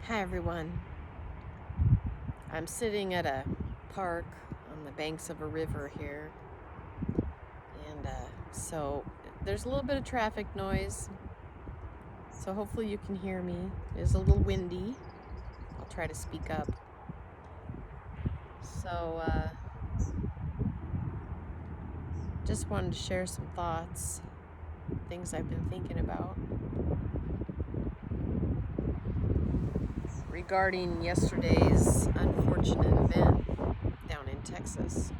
Hi everyone. I'm sitting at a park on the banks of a river here, and so there's a little bit of traffic noise, so hopefully you can hear me. It's a little windy. I'll try to speak up. So just wanted to share some thoughts, things I've been thinking about regarding yesterday's unfortunate event down in Texas.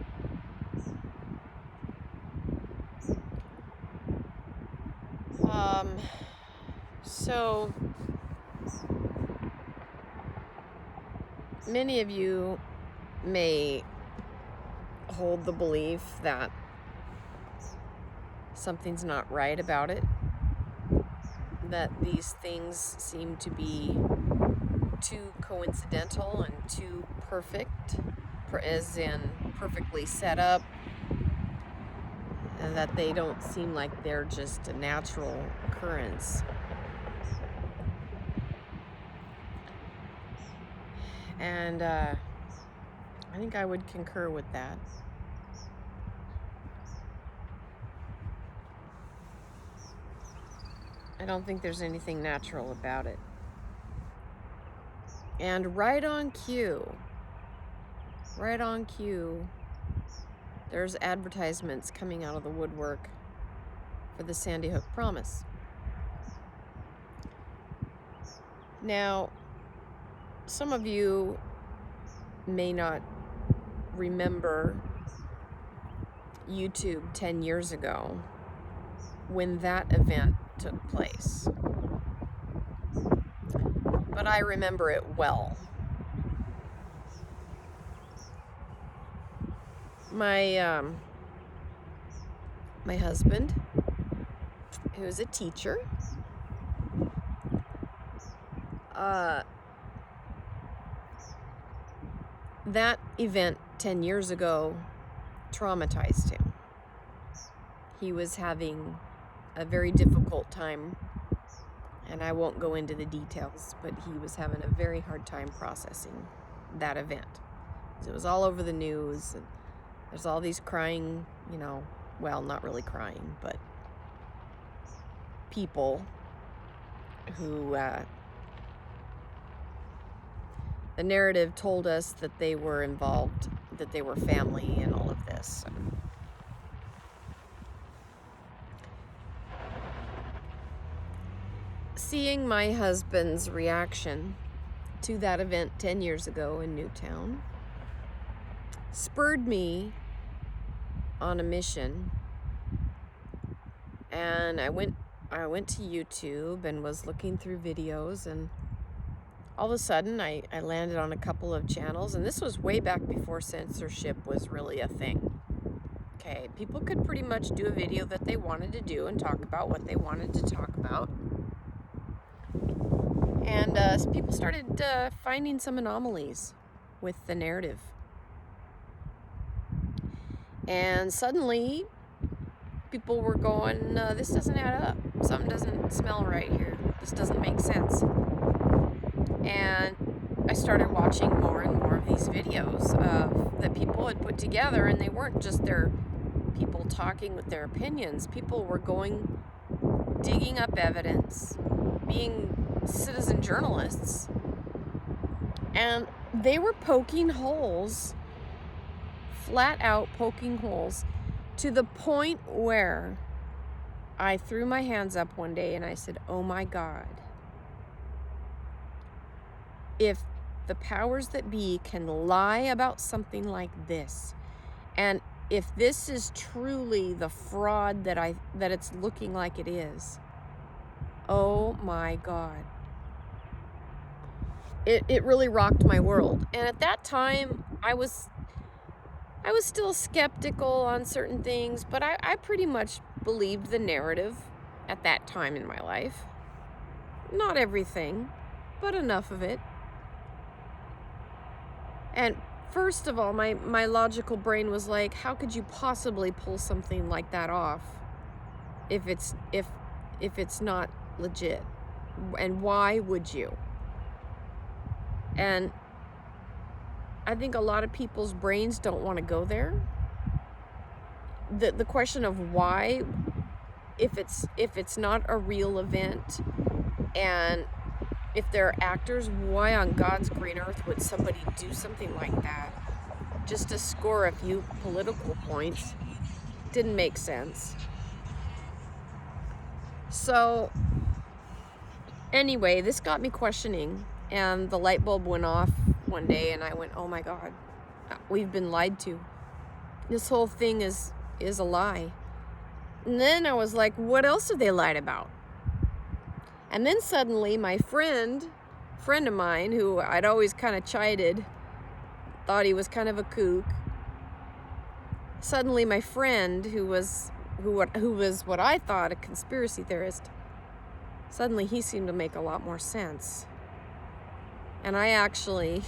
So many of you may hold the belief that something's not right about it, that these things seem to be too coincidental and too perfect, as in perfectly set up, and that they don't seem like they're just a natural occurrence. And I think I would concur with that. I don't think there's anything natural about it. And right on cue, there's advertisements coming out of the woodwork for the Sandy Hook Promise. Now, some of you may not remember YouTube 10 years ago when that event took place, but I remember it well. My husband, who is a teacher, that event 10 years ago traumatized him. He was having a very difficult time, and I won't go into the details, but he was having a very hard time processing that event. It was all over the news, and there's all these crying, well, not really crying, but people who the narrative told us that they were involved, that they were family in all of this. Seeing my husband's reaction to that event 10 years ago in Newtown spurred me on a mission, and I went to YouTube and was looking through videos, and all of a sudden I landed on a couple of channels, and this was way back before censorship was really a thing. Okay, people could pretty much do a video that they wanted to do and talk about what they wanted to talk about. And people started finding some anomalies with the narrative. And suddenly, people were going, this doesn't add up. Something doesn't smell right here. This doesn't make sense. And I started watching more and more of these videos that people had put together, and they weren't just their people talking with their opinions. People were digging up evidence, being citizen journalists, and they were poking holes, flat out poking holes, to the point where I threw my hands up one day and I said, oh my God, if the powers that be can lie about something like this, and if this is truly the fraud that it's looking like it is, oh my God. It really rocked my world. And at that time, I was still skeptical on certain things, but I pretty much believed the narrative at that time in my life. Not everything, but enough of it. And first of all, my logical brain was like, how could you possibly pull something like that off if it's not legit? And why would you? And I think a lot of people's brains don't want to go there. The question of why, if it's not a real event, and if they're actors, why on God's green earth would somebody do something like that just to score a few political points? Didn't make sense. So anyway, this got me questioning, and the light bulb went off one day, and I went, oh my God, we've been lied to. This whole thing is a lie. And then I was like, what else have they lied about? And then suddenly my friend of mine, who I'd always kind of chided, thought he was kind of a kook. Suddenly my friend, who was what I thought a conspiracy theorist, suddenly he seemed to make a lot more sense. And I actually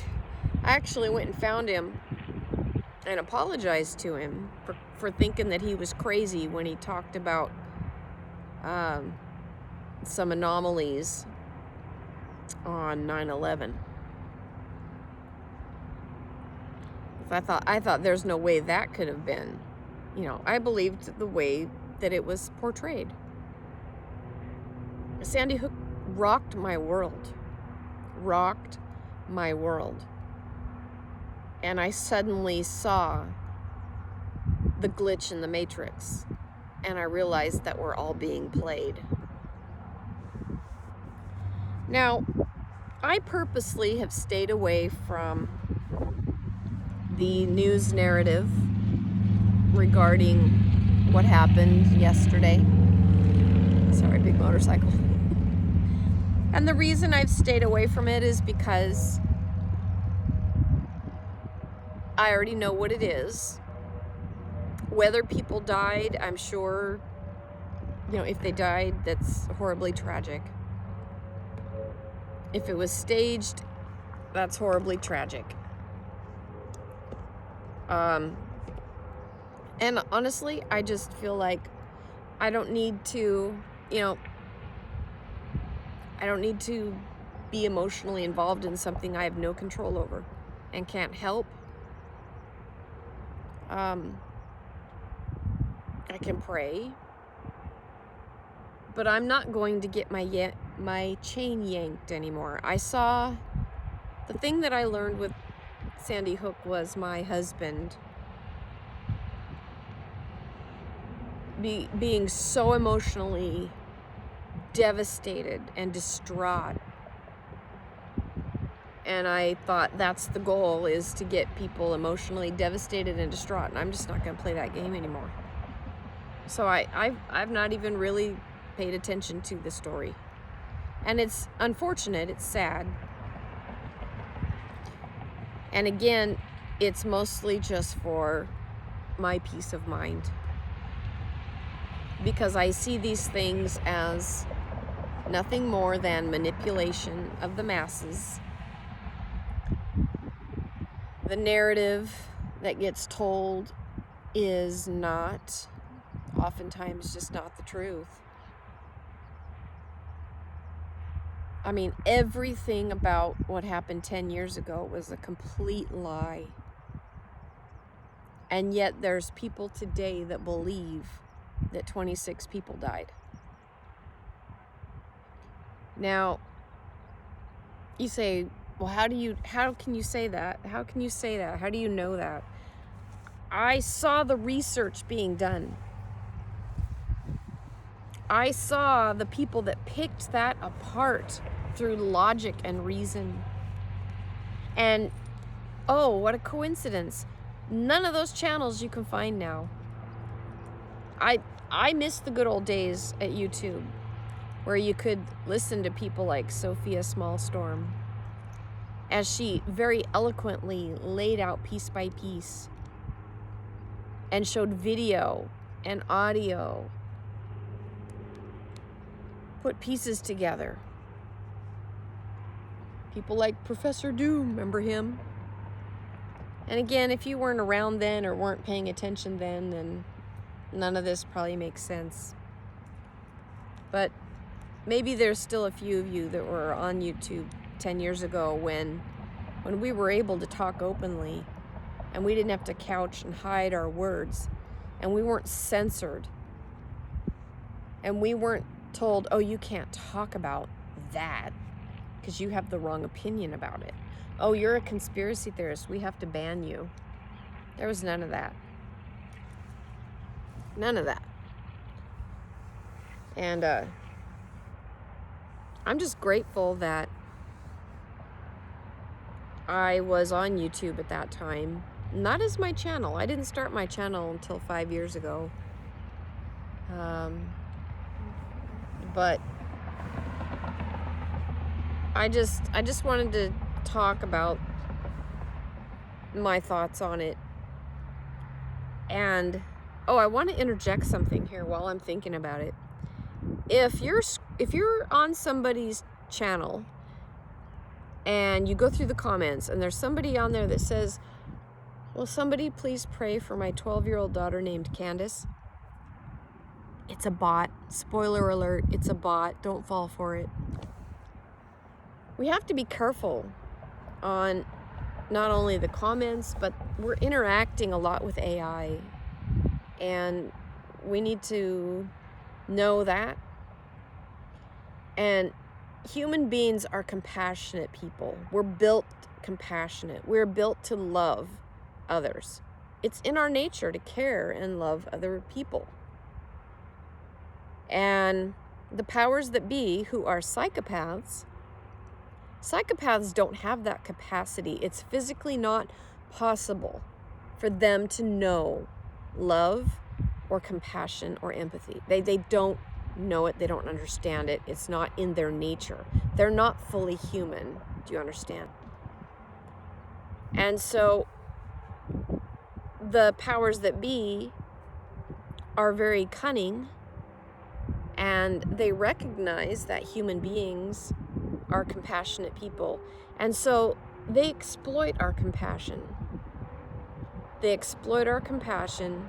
went and found him and apologized to him for thinking that he was crazy when he talked about some anomalies on 9/11. I thought there's no way that could have been. I believed the way that it was portrayed. Sandy Hook rocked my world. And I suddenly saw the glitch in the matrix, and I realized that we're all being played. Now, I purposely have stayed away from the news narrative regarding what happened yesterday. Sorry, big motorcycle. And the reason I've stayed away from it is because I already know what it is. Whether people died, I'm sure, if they died, that's horribly tragic. If it was staged, that's horribly tragic. And honestly, I just feel like I don't need to be emotionally involved in something I have no control over and can't help. I can pray, but I'm not going to get my chain yanked anymore. The thing that I learned with Sandy Hook was my husband being so emotionally devastated and distraught. And I thought that's the goal, is to get people emotionally devastated and distraught. And I'm just not going to play that game anymore. So I've not even really paid attention to the story. And it's unfortunate. It's sad. And again, it's mostly just for my peace of mind, because I see these things as nothing more than manipulation of the masses. The narrative that gets told is not, oftentimes, just not the truth. I mean, everything about what happened 10 years ago was a complete lie. And yet there's people today that believe that 26 people died. Now, you say, well, how can you say that? How can you say that? How do you know that? I saw the research being done. I saw the people that picked that apart through logic and reason. And, oh, what a coincidence. None of those channels you can find now. I miss the good old days at YouTube, where you could listen to people like Sophia Smallstorm as she very eloquently laid out piece by piece and showed video and audio, put pieces together. People like Professor Doom, remember him? And again, if you weren't around then or weren't paying attention then none of this probably makes sense. But maybe there's still a few of you that were on YouTube 10 years ago when when we were able to talk openly and we didn't have to couch and hide our words, and we weren't censored, and we weren't told, oh, you can't talk about that because you have the wrong opinion about it. Oh, you're a conspiracy theorist, we have to ban you. There was none of that. None of that. And I'm just grateful that I was on YouTube at that time. Not as my channel. I didn't start my channel until 5 years ago. But I just wanted to talk about my thoughts on it. And I want to interject something here while I'm thinking about it. If you're on somebody's channel and you go through the comments and there's somebody on there that says, will somebody please pray for my 12-year-old daughter named Candace? It's a bot. Spoiler alert, it's a bot. Don't fall for it. We have to be careful on not only the comments, but we're interacting a lot with AI. And we need to know that. And human beings are compassionate people. We're built compassionate. We're built to love others. It's in our nature to care and love other people. And the powers that be, who are psychopaths don't have that capacity. It's physically not possible for them to know love or compassion or empathy. They don't know it. They don't understand it. It's not in their nature. They're not fully human. Do you understand? And so the powers that be are very cunning, and they recognize that human beings are compassionate people. And so they exploit our compassion. They exploit our compassion.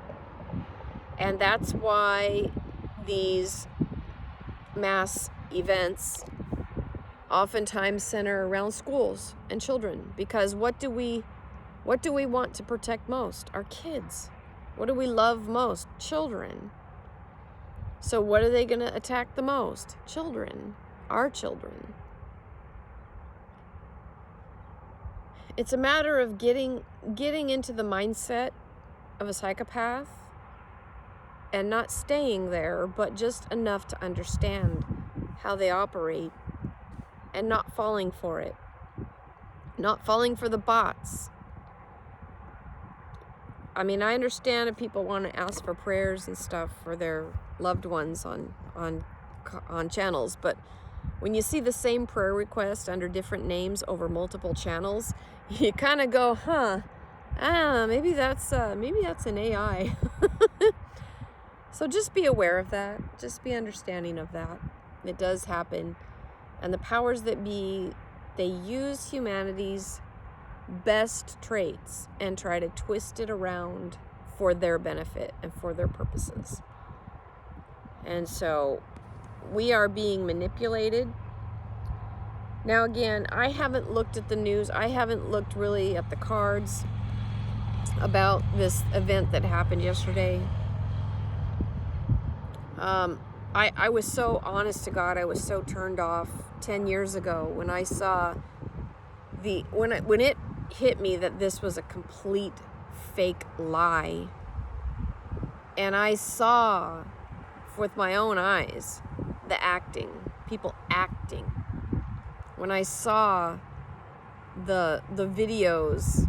And that's why these mass events oftentimes center around schools and children. Because what do we want to protect most? Our kids. What do we love most? Children. So what are they going to attack the most? Children. Our children. It's a matter of getting into the mindset of a psychopath and not staying there, but just enough to understand how they operate and not falling for it. Not falling for the bots. I mean, I understand if people want to ask for prayers and stuff for their loved ones on channels, but when you see the same prayer request under different names over multiple channels, you kind of go, maybe that's an AI. So just be aware of that. Just be understanding of that. It does happen. And the powers that be, they use humanity's best traits and try to twist it around for their benefit and for their purposes. And so we are being manipulated. Now again, I haven't looked at the news. I haven't looked really at the cards about this event that happened yesterday. I was so, honest to God, I was so turned off 10 years ago when I saw when it hit me that this was a complete fake lie. And I saw with my own eyes the acting, people acting. When I saw the videos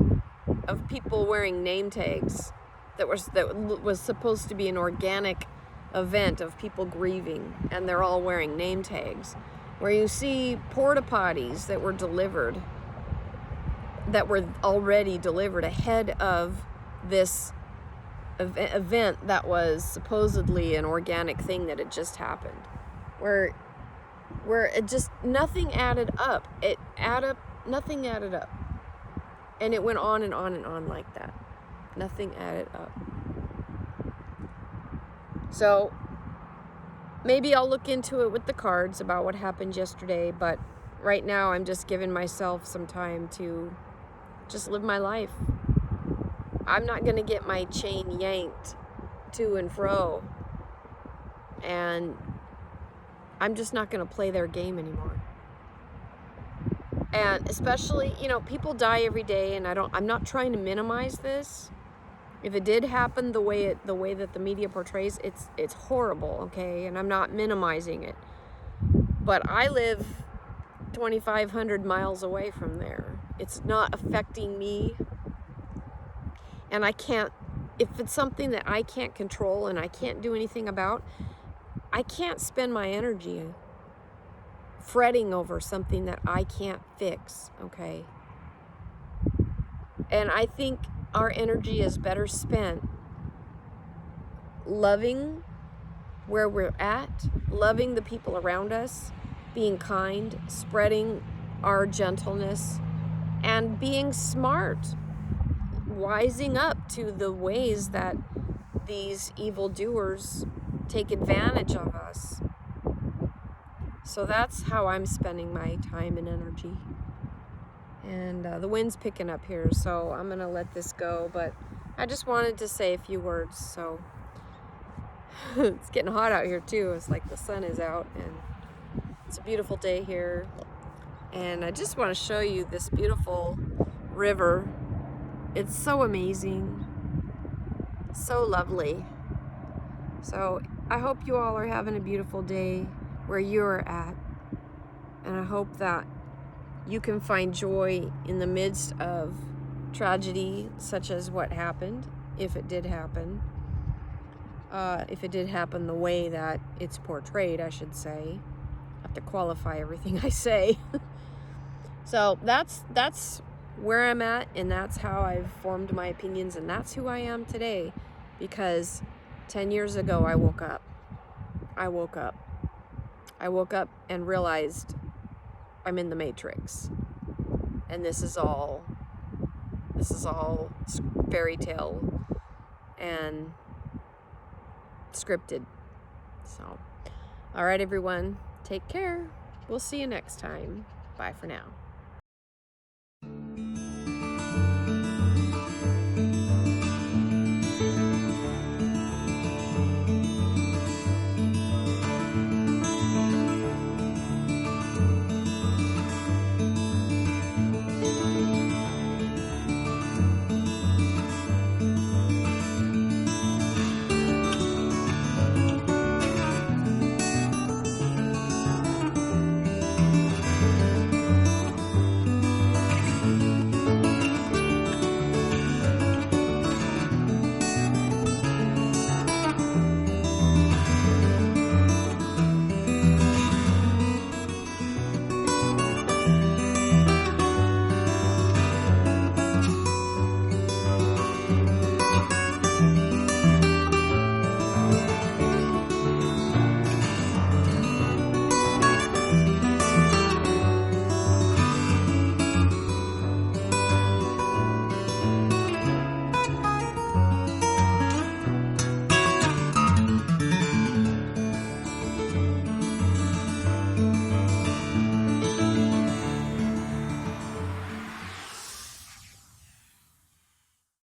of people wearing name tags that was supposed to be an organic event of people grieving, and they're all wearing name tags, where you see porta potties that were already delivered ahead of this event that was supposedly an organic thing that had just happened, where it just, nothing added up. Nothing added up. And it went on and on and on like that. Nothing added up. So maybe I'll look into it with the cards about what happened yesterday, but right now I'm just giving myself some time to just live my life. I'm not going to get my chain yanked to and fro. And I'm just not going to play their game anymore. And especially, you know, people die every day, and I'm not trying to minimize this. If it did happen the way that the media portrays, it's horrible, okay? And I'm not minimizing it. But I live 2,500 miles away from there. It's not affecting me. And I can't, if it's something that I can't control and I can't do anything about, I can't spend my energy fretting over something that I can't fix, okay? And I think our energy is better spent loving where we're at, loving the people around us, being kind, spreading our gentleness, and being smart, wising up to the ways that these evildoers take advantage of us. So that's how I'm spending my time and energy. And the wind's picking up here, so I'm gonna let this go, but I just wanted to say a few words. So it's getting hot out here too. It's like the sun is out, and it's a beautiful day here. And I just want to show you this beautiful river. It's so amazing, so lovely. So I hope you all are having a beautiful day where you're at, and I hope that you can find joy in the midst of tragedy such as what happened, if it did happen. If it did happen the way that it's portrayed, I should say. I have to qualify everything I say. So that's where I'm at, and that's how I've formed my opinions, and that's who I am today. Because 10 years ago, I woke up and realized I'm in the Matrix, and this is all fairy tale and scripted. So, all right, everyone, take care. We'll see you next time. Bye for now.